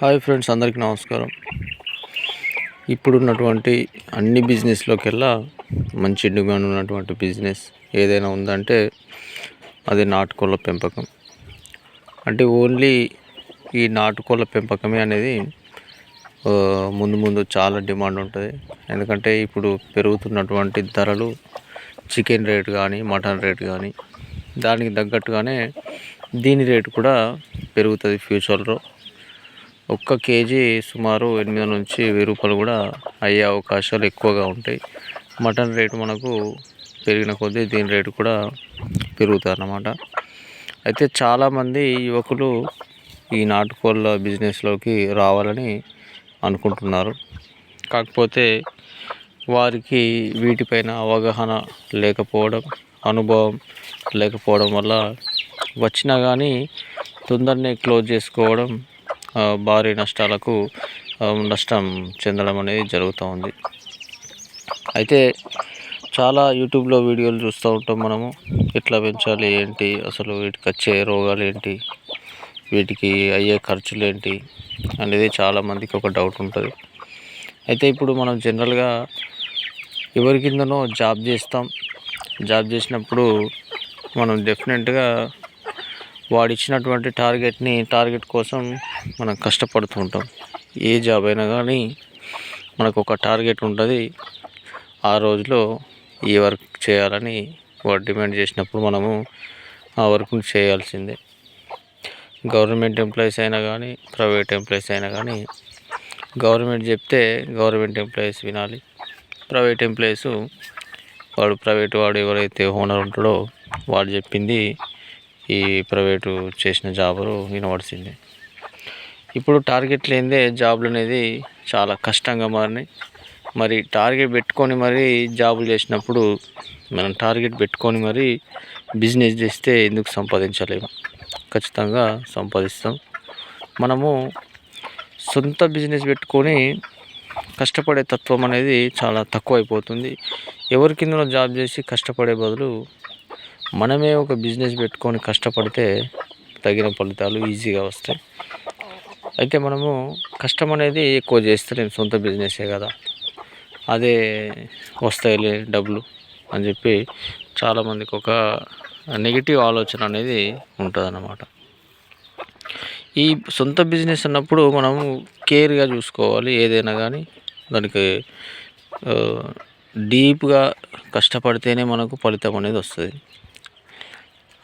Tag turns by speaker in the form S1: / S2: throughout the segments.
S1: Hi friends, అందరికీ నమస్కారం. ఇప్పుడున్నటువంటి అన్ని బిజినెస్లోకెల్లా మంచి డిమాండ్ ఉన్నటువంటి బిజినెస్ ఏదైనా ఉందంటే అది నాటుకోళ్ళ పెంపకం. అంటే ఓన్లీ ఈ నాటుకోళ్ళ పెంపకమే అనేది ముందు ముందు చాలా డిమాండ్ ఉంటుంది. ఎందుకంటే ఇప్పుడు పెరుగుతున్నటువంటి ధరలు, చికెన్ రేట్ కానీ, మటన్ రేట్ కానీ, దానికి తగ్గట్టుగానే దీని రేటు కూడా పెరుగుతుంది ఫ్యూచర్లో. ఒక్క కేజీ సుమారు 8 నుంచి 1000 రూపాయలు కూడా అయ్యే అవకాశాలు ఎక్కువగా ఉంటాయి. మటన్ రేటు మనకు పెరిగిన కొద్దీ దీని రేటు కూడా పెరుగుతుంది అన్నమాట. అయితే చాలామంది యువకులు ఈ నాటుకోళ్ళ బిజినెస్లోకి రావాలని అనుకుంటున్నారు. కాకపోతే వారికి వీటిపైన అవగాహన లేకపోవడం, అనుభవం లేకపోవడం వల్ల వచ్చినా కానీ తొందరనే క్లోజ్ చేసుకోవడం, భారీ నష్టం చెందడం అనేది జరుగుతూ ఉంది. అయితే చాలా యూట్యూబ్లో వీడియోలు చూస్తూ ఉంటాం మనము. ఎట్లా పెంచాలి, ఏంటి, అసలు వీటికి వచ్చే రోగాలు ఏంటి, వీటికి అయ్యే ఖర్చులు ఏంటి అనేది చాలామందికి ఒక డౌట్ ఉంటుంది. అయితే ఇప్పుడు మనం జనరల్గా ఎవరి కిందనో జాబ్ చేస్తాం. జాబ్ చేసినప్పుడు మనం డెఫినెట్గా వాడిచ్చినటువంటి టార్గెట్ కోసం మనం కష్టపడుతూ ఉంటాం. ఏ జాబ్ అయినా కానీ మనకు ఒక టార్గెట్ ఉంటుంది. ఆ రోజులో ఈ వర్క్ చేయాలని వాడు డిమాండ్ చేసినప్పుడు మనము ఆ వర్క్ని చేయాల్సిందే. గవర్నమెంట్ ఎంప్లాయీస్ అయినా కానీ, ప్రైవేట్ ఎంప్లాయీస్ అయినా కానీ, గవర్నమెంట్ చెప్తే గవర్నమెంట్ ఎంప్లాయీస్ వినాలి. ప్రైవేట్ ఎంప్లాయీస్ వాడు ఎవరైతే ఓనర్ ఉంటాడో వాడు చెప్పింది ఈ ప్రైవేటు చేసిన జాబులు వినవలసిందే. ఇప్పుడు టార్గెట్ లేనిదే జాబులు అనేది చాలా కష్టంగా మారినాయి. మరి టార్గెట్ పెట్టుకొని మరి జాబులు చేసినప్పుడు మనం టార్గెట్ పెట్టుకొని మరి బిజినెస్ చేస్తే ఎందుకు సంపాదించలేము? ఖచ్చితంగా సంపాదిస్తాం. మనము సొంత బిజినెస్ పెట్టుకొని కష్టపడే తత్వం అనేది చాలా తక్కువైపోతుంది. ఎవరి కిందనో జాబ్ చేసి కష్టపడే బదులు మనమే ఒక బిజినెస్ పెట్టుకొని కష్టపడితే తగిన ఫలితాలు ఈజీగా వస్తాయి. అయితే మనము కష్టం అనేది ఎక్కువ చేస్తలేము, సొంత బిజినెసే కదా, అదే వస్తాయిలే డబ్బులు అని చెప్పి చాలామందికి ఒక నెగిటివ్ ఆలోచన అనేది ఉంటుందన్నమాట. ఈ సొంత బిజినెస్ అన్నప్పుడు మనము కేర్గా చూసుకోవాలి. ఏదైనా కానీ దానికి డీప్గా కష్టపడితేనే మనకు ఫలితం అనేది వస్తుంది.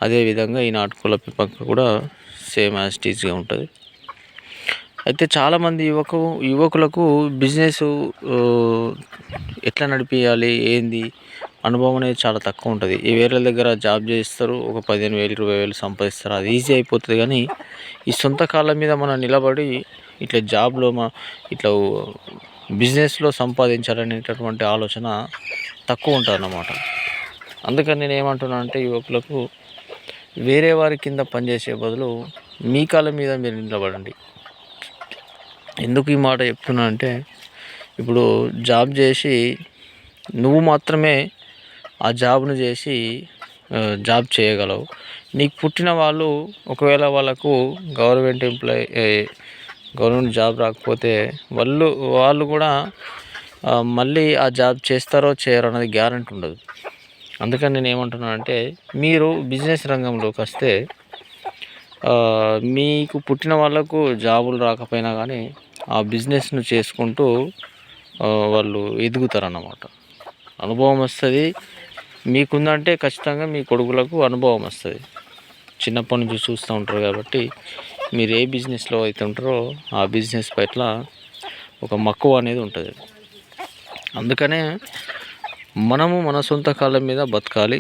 S1: అదేవిధంగా ఈ నాటుకోళ్ళ పెంపకం కూడా సేమ్ యాజ్ ఇట్ ఈజ్గా ఉంటుంది. అయితే చాలామంది యువకులకు బిజినెస్ ఎట్లా నడిపించాలి, ఏంది అనుభవం అనేది చాలా తక్కువ ఉంటుంది. ఈ వేరే దగ్గర జాబ్ చేస్తారు, ఒక 15,000 20,000 సంపాదిస్తారు, అది ఈజీ అయిపోతుంది. కానీ ఈ సొంత కాళ్ళ మీద మనం నిలబడి ఇట్లా జాబ్లో ఇట్లా బిజినెస్లో సంపాదించాలనేటటువంటి ఆలోచన తక్కువ ఉంటుంది అన్నమాట. అందుకని నేను ఏమంటున్నాను అంటే యువకులకు వేరే వారి కింద పనిచేసే బదులు మీ కాళ్ళ మీద మీరు నిలబడండి. ఎందుకు ఈ మాట చెప్తున్నా అంటే ఇప్పుడు జాబ్ చేసి నువ్వు మాత్రమే ఆ జాబ్ను చేసి జాబ్ చేయగలవు. నీకు పుట్టిన వాళ్ళు ఒకవేళ వాళ్ళకు గవర్నమెంట్ జాబ్ రాకపోతే వాళ్ళు కూడా మళ్ళీ ఆ జాబ్ చేస్తారో చేయరో అనేది గ్యారెంటీ ఉండదు. అందుకని నేను ఏమంటున్నానంటే మీరు బిజినెస్ రంగంలోకి వస్తే మీకు పుట్టిన వాళ్ళకు జాబులు రాకపోయినా కానీ ఆ బిజినెస్ను చేసుకుంటూ వాళ్ళు ఎదుగుతారన్నమాట. అనుభవం వస్తుంది. మీకుందంటే ఖచ్చితంగా మీ కొడుకులకు అనుభవం వస్తుంది. చిన్నప్పటి నుంచి చూస్తూ ఉంటారు కాబట్టి మీరు ఏ బిజినెస్లో అయితే ఉంటారో ఆ బిజినెస్ పట్ల ఒక మక్కువ అనేది ఉంటుంది. అందుకనే మనము మన సొంత కాళ్ళ మీద బతకాలి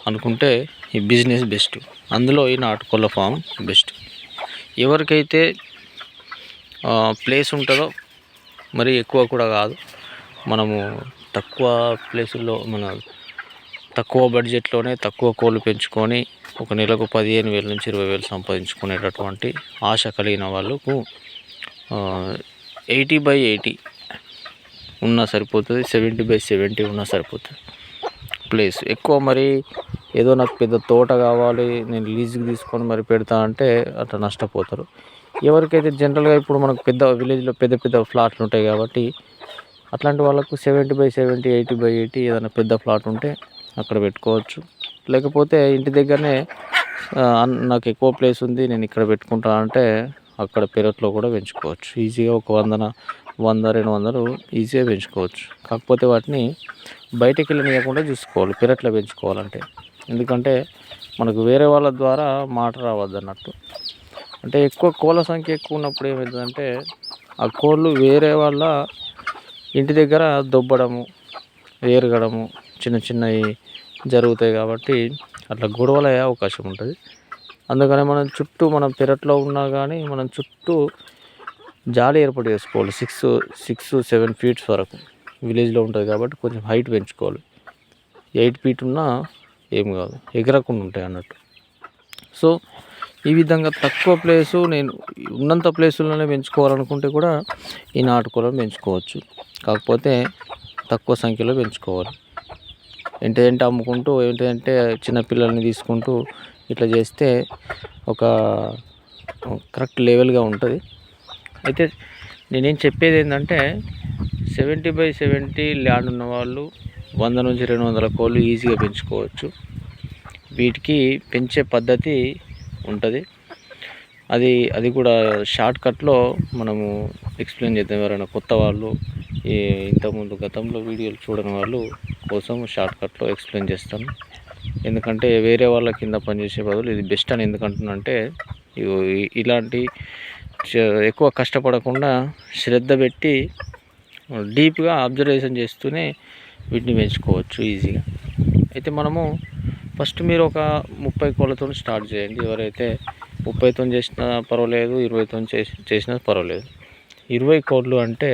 S1: అనుకుంటే ఈ బిజినెస్ బెస్ట్. అందులో ఈ నాటుకోళ్ళ ఫామ్ బెస్ట్. ఎవరికైతే ప్లేస్ ఉంటుందో, మరి ఎక్కువ కూడా కాదు, మనము తక్కువ ప్లేసుల్లో తక్కువ బడ్జెట్లోనే తక్కువ కోళ్ళు పెంచుకొని ఒక నెలకు 15,000 నుంచి 20,000 సంపాదించుకునేటటువంటి ఆశ కలిగిన వాళ్ళకు 80/80 ఉన్నా సరిపోతుంది, 70/70 ఉన్నా సరిపోతుంది. ప్లేస్ ఎక్కువ మరి ఏదో నాకు పెద్ద తోట కావాలి, నేను లీజుకి తీసుకొని మరి పెడతా అంటే అట్లా నష్టపోతారు. ఎవరికైతే జనరల్గా ఇప్పుడు మనకు పెద్ద విలేజ్లో పెద్ద పెద్ద ఫ్లాట్లు ఉంటాయి కాబట్టి అట్లాంటి వాళ్ళకు 70/70 80/80 ఏదైనా పెద్ద ఫ్లాట్ ఉంటే అక్కడ పెట్టుకోవచ్చు. లేకపోతే ఇంటి దగ్గరనే నాకు ఎక్కువ ప్లేస్ ఉంది నేను ఇక్కడ పెట్టుకుంటా అంటే అక్కడ పెరట్లో కూడా పెంచుకోవచ్చు. ఈజీగా ఒక 100 200 ఈజీగా పెంచుకోవచ్చు. కాకపోతే వాటిని బయటకి వెళ్ళనీయకుండా చూసుకోవాలి పెరట్లో పెంచుకోవాలంటే. ఎందుకంటే మనకు వేరే వాళ్ళ ద్వారా మాట రావద్దన్నట్టు. అంటే ఎక్కువ కోళ్ళ సంఖ్య ఎక్కువ ఉన్నప్పుడు ఏమవుతుందంటే ఆ కోళ్ళు వేరే వాళ్ళ ఇంటి దగ్గర దొబ్బడము, ఏరగడము చిన్న చిన్నవి జరుగుతాయి కాబట్టి అట్లా గొడవలు అయ్యే అవకాశం ఉంటుంది. అందుకని మనం పెరట్లో ఉన్నా కానీ మనం చుట్టూ జాలి ఏర్పాటు చేసుకోవాలి. 6-7 ఫీట్స్ వరకు విలేజ్లో ఉంటుంది కాబట్టి కొంచెం హైట్ పెంచుకోవాలి. 8 ఫీట్ ఉన్నా ఏం కాదు, ఎగరకుండా ఉంటాయి అన్నట్టు. సో ఈ విధంగా తక్కువ ప్లేసు నేను ఉన్నంత ప్లేసుల్లోనే పెంచుకోవాలనుకుంటే కూడా ఈ నాటుకోళ్ళను పెంచుకోవచ్చు. కాకపోతే తక్కువ సంఖ్యలో పెంచుకోవాలి. ఏంటంటే అమ్ముకుంటూ ఏంటంటే చిన్నపిల్లల్ని తీసుకుంటూ ఇట్లా చేస్తే ఒక కరెక్ట్ లెవెల్గా ఉంటుంది. అయితే నేనేం చెప్పేది ఏంటంటే 70/70 ల్యాండ్ ఉన్నవాళ్ళు 100-200 కోళ్ళు ఈజీగా పెంచుకోవచ్చు. వీటికి పెంచే పద్ధతి ఉంటుంది. అది కూడా షార్ట్కట్లో మనము ఎక్స్ప్లెయిన్ చేద్దాం. ఎవరైనా కొత్త వాళ్ళు ఇంతకుముందు గతంలో వీడియోలు చూడని వాళ్ళు కోసం షార్ట్కట్లో ఎక్స్ప్లెయిన్ చేస్తాను. ఎందుకంటే వేరే వాళ్ళ కింద పనిచేసే బదులు ఇది బెస్ట్ అని ఎందుకంటున్నా అంటే ఇలాంటి ఎక్కువ కష్టపడకుండా శ్రద్ధ పెట్టి డీప్గా అబ్జర్వేషన్ చేస్తూనే వీటిని పెంచుకోవచ్చు ఈజీగా. అయితే మనము ఫస్ట్ మీరు ఒక 30 కోళ్ళతో స్టార్ట్ చేయండి. ఎవరైతే 30తో చేసినా పర్వాలేదు, 20తో చేసినా పర్వాలేదు. 20 కోళ్ళు అంటే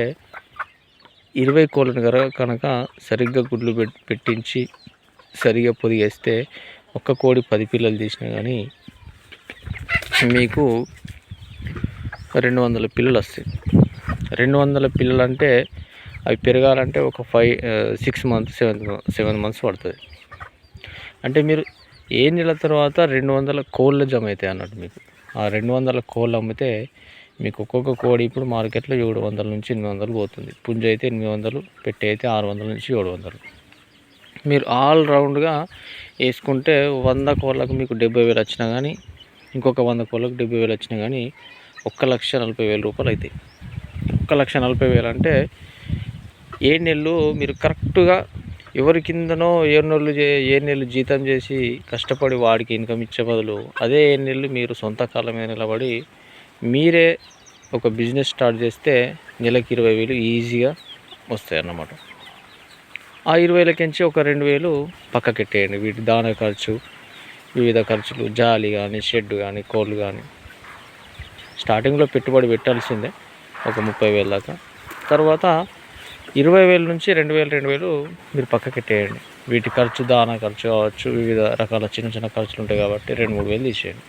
S1: 20 కోళ్ళను కనుక సరిగ్గా గుడ్లు పెట్టించి సరిగ్గా పొదిగేస్తే ఒక్క కోడి 10 పిల్లలు తీసినా కానీ మీకు 200 పిల్లలు వస్తాయి. 200 పిల్లలు అంటే అవి పెరగాలంటే ఒక 6 మంత్స్ 7 మంత్స్ పడుతుంది. అంటే మీరు ఏ నెల తర్వాత 200 కోళ్ళు జమ అవుతాయి అన్నట్టు. మీకు ఆ 200 కోళ్ళు అమ్మితే మీకు ఒక్కొక్క కోడి ఇప్పుడు మార్కెట్లో 700-800 పోతుంది. పుంజ అయితే 800, పెట్టే అయితే 600-700. మీరు ఆల్ రౌండ్గా వేసుకుంటే 100 కోళ్ళకు మీకు 70,000 వచ్చినా కానీ, ఇంకొక 100 కోళ్ళకు 70,000 వచ్చినా కానీ 1,40,000 రూపాయలు అవుతాయి. 1,40,000 అంటే 7 నెలలు మీరు కరెక్ట్గా ఎవరి కిందనో 7 నెలలు జీతం చేసి కష్టపడి వాడికి ఇన్కమ్ ఇచ్చే బదులు అదే 7 నెలలు మీరు సొంత కాళ్ళ మీద నిలబడి మీరే ఒక బిజినెస్ స్టార్ట్ చేస్తే నెలకి 20,000 ఈజీగా వస్తాయి అన్నమాట. ఆ 20,000కించి ఒక 2,000 పక్కకెట్టేయండి. వీటి దాన ఖర్చు, వివిధ ఖర్చులు, జాలి కానీ, షెడ్ కానీ, కోళ్ళు కానీ. స్టార్టింగ్లో పెట్టుబడి పెట్టాల్సిందే ఒక 30,000 దాకా. తర్వాత 20,000 నుంచి 2,000 మీరు పక్కకెట్టేయండి. వీటి ఖర్చు, దానా ఖర్చు కావచ్చు, వివిధ రకాల చిన్న చిన్న ఖర్చులు ఉంటాయి కాబట్టి 2-3 తీసేయండి.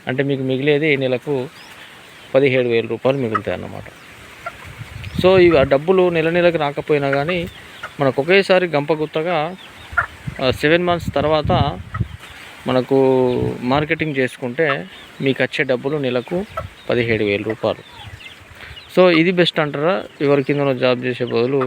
S1: అంటే మీకు మిగిలేది ఈ నెలకు 17,000 రూపాయలు మిగులుతాయి అన్నమాట. సో ఇవి ఆ డబ్బులు నెలకి రాకపోయినా కానీ మనకు ఒకేసారి గంపగుత్తగా 7 మంత్స్ తర్వాత మనకు మార్కెటింగ్ చేసుకుంటే మీకు వచ్చే డబ్బులు నెలకు 17,000 రూపాయలు. సో ఇది బెస్ట్ అంటారా? ఎవరి కిందనో జాబ్ చేసే బదులు